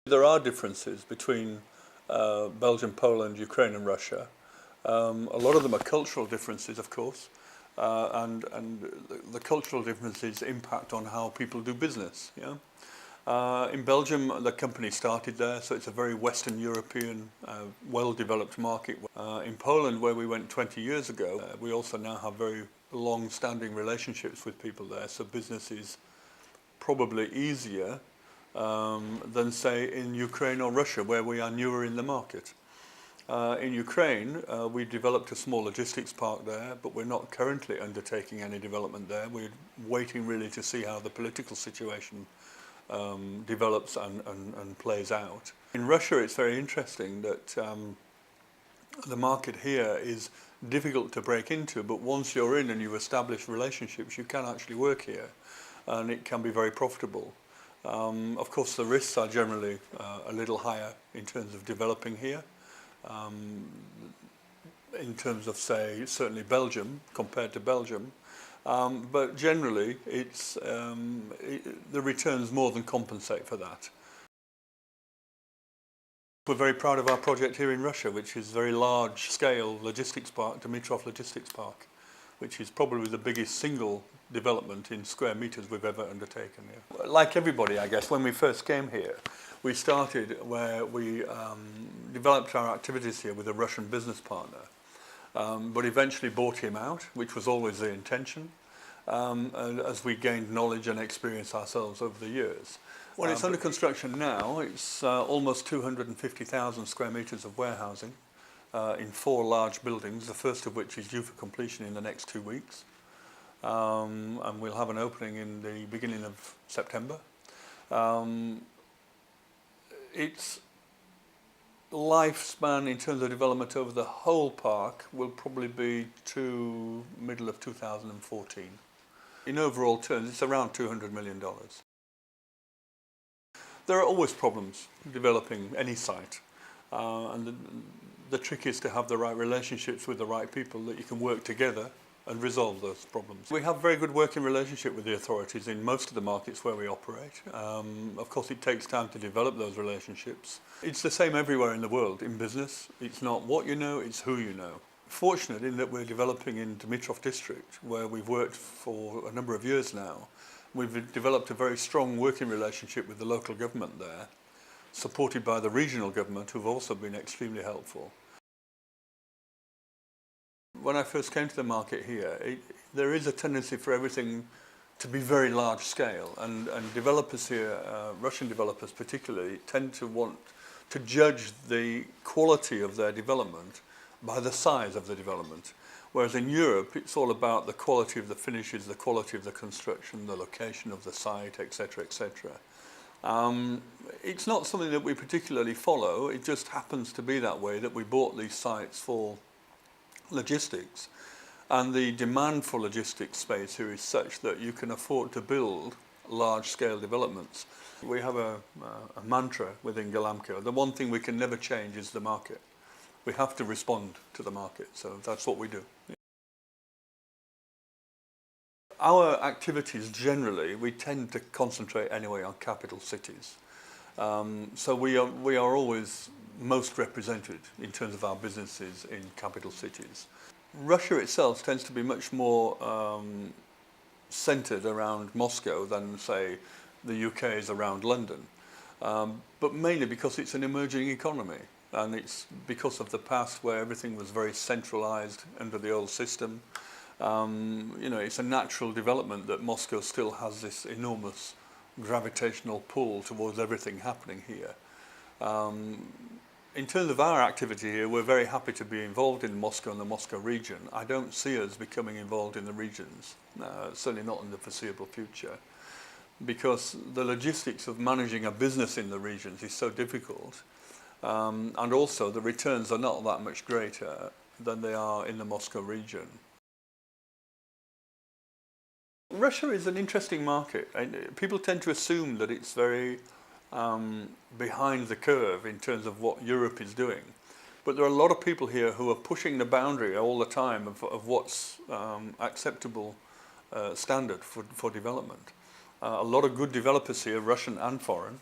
There are differences between Belgium, Poland, Ukraine and Russia. A lot of them are cultural differences, of course, and the cultural differences impact on how people do business. Yeah? In Belgium, the company started there, so it's a very Western European, well-developed market. In Poland, where we went 20 years ago, we also now have very long-standing relationships with people there, so business is probably easier than, say, in Ukraine or Russia, where we are newer in the market. In Ukraine, we developed a small logistics park there, but we're not currently undertaking any development there. We're waiting really to see how the political situation develops and plays out. In Russia, it's very interesting that the market here is difficult to break into, but once you're in and you've established relationships, you can actually work here, and it can be very profitable. Of course, the risks are generally a little higher in terms of developing here. In terms of, say, certainly Belgium compared to Belgium. But generally, the returns more than compensate for that. We're very proud of our project here in Russia, which is a very large-scale logistics park, Dmitrov Logistics Park, which is probably the biggest single development in square meters we've ever undertaken here. Like everybody, I guess, when we first came here, we started where we developed our activities here with a Russian business partner, but eventually bought him out, which was always the intention, and as we gained knowledge and experience ourselves over the years. When it's under construction now, it's almost 250,000 square meters of warehousing in 4 large buildings, the first of which is due for completion in the next 2 weeks. And we'll have an opening in the beginning of September. Its lifespan in terms of development over the whole park will probably be to middle of 2014. In overall terms, it's around $200 million. There are always problems developing any site, and the trick is to have the right relationships with the right people that you can work together and resolve those problems. We have a very good working relationship with the authorities in most of the markets where we operate. Of course, it takes time to develop those relationships. It's the same everywhere in the world in business. It's not what you know, it's who you know. Fortunate in that we're developing in Dmitrov district, where we've worked for a number of years now. We've developed a very strong working relationship with the local government there, supported by the regional government, who've also been extremely helpful. When I first came to the market here, there is a tendency for everything to be very large scale, and developers here, Russian developers particularly, tend to want to judge the quality of their development by the size of the development. Whereas in Europe, it's all about the quality of the finishes, the quality of the construction, the location of the site, etc., etc. It's not something that we particularly follow. It just happens to be that way, that we bought these sites for logistics, and the demand for logistics space here is such that you can afford to build large-scale developments. We have a mantra within Galamco. The one thing we can never change is the market. We have to respond to the market, so that's what we do. Our activities generally, we tend to concentrate anyway on capital cities. So we are always most represented in terms of our businesses in capital cities. Russia itself tends to be much more centred around Moscow than, say, the UK is around London, but mainly because it's an emerging economy, and it's because of the past where everything was very centralised under the old system. You know, it's a natural development that Moscow still has this enormous gravitational pull towards everything happening here. In terms of our activity here, we're very happy to be involved in Moscow and the Moscow region. I don't see us becoming involved in the regions, certainly not in the foreseeable future, because the logistics of managing a business in the regions is so difficult, and also the returns are not that much greater than they are in the Moscow region. Russia is an interesting market. People tend to assume that it's very behind the curve in terms of what Europe is doing. But there are a lot of people here who are pushing the boundary all the time of what's acceptable standard for development. A lot of good developers here, Russian and foreign,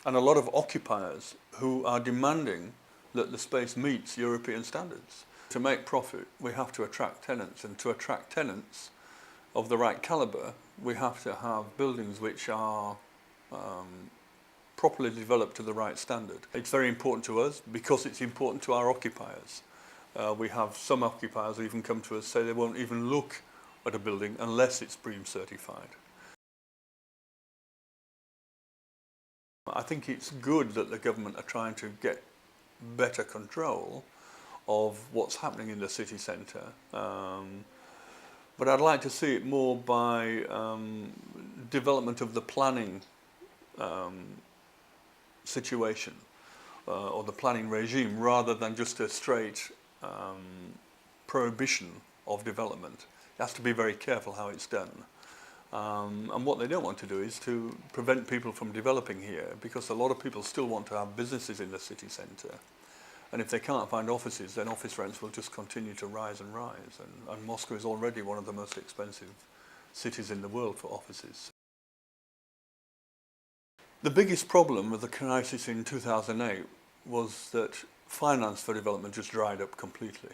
and a lot of occupiers who are demanding that the space meets European standards. To make profit, we have to attract tenants, and to attract tenants of the right calibre, we have to have buildings which are properly developed to the right standard. It's very important to us because it's important to our occupiers. We have some occupiers who even come to us say they won't even look at a building unless it's BREEAM certified. I think it's good that the government are trying to get better control of what's happening in the city centre. But I'd like to see it more by development of the planning situation or the planning regime, rather than just a straight prohibition of development. You have to be very careful how it's done. And what they don't want to do is to prevent people from developing here, because a lot of people still want to have businesses in the city centre. And if they can't find offices, then office rents will just continue to rise and rise. And Moscow is already one of the most expensive cities in the world for offices. The biggest problem with the crisis in 2008 was that finance for development just dried up completely.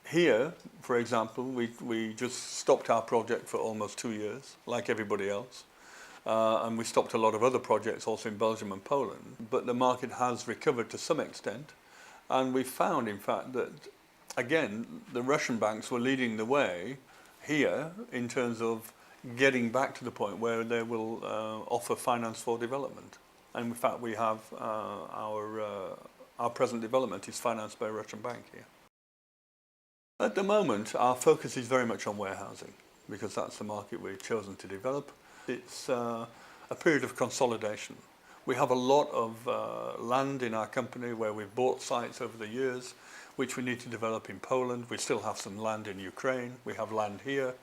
Here, for example, we just stopped our project for almost 2 years, like everybody else. And we stopped a lot of other projects also in Belgium and Poland. But the market has recovered to some extent. And we found, in fact, that, again, the Russian banks were leading the way here in terms of getting back to the point where they will offer finance for development. And in fact, we have our present development is financed by a Russian bank here. At the moment, our focus is very much on warehousing, because that's the market we've chosen to develop. It's a period of consolidation. We have a lot of land in our company where we've bought sites over the years, which we need to develop in Poland. We still have some land in Ukraine. We have land here.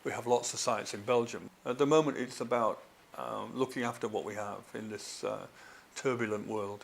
We have lots of sites in Belgium. At the moment, it's about looking after what we have in this turbulent world.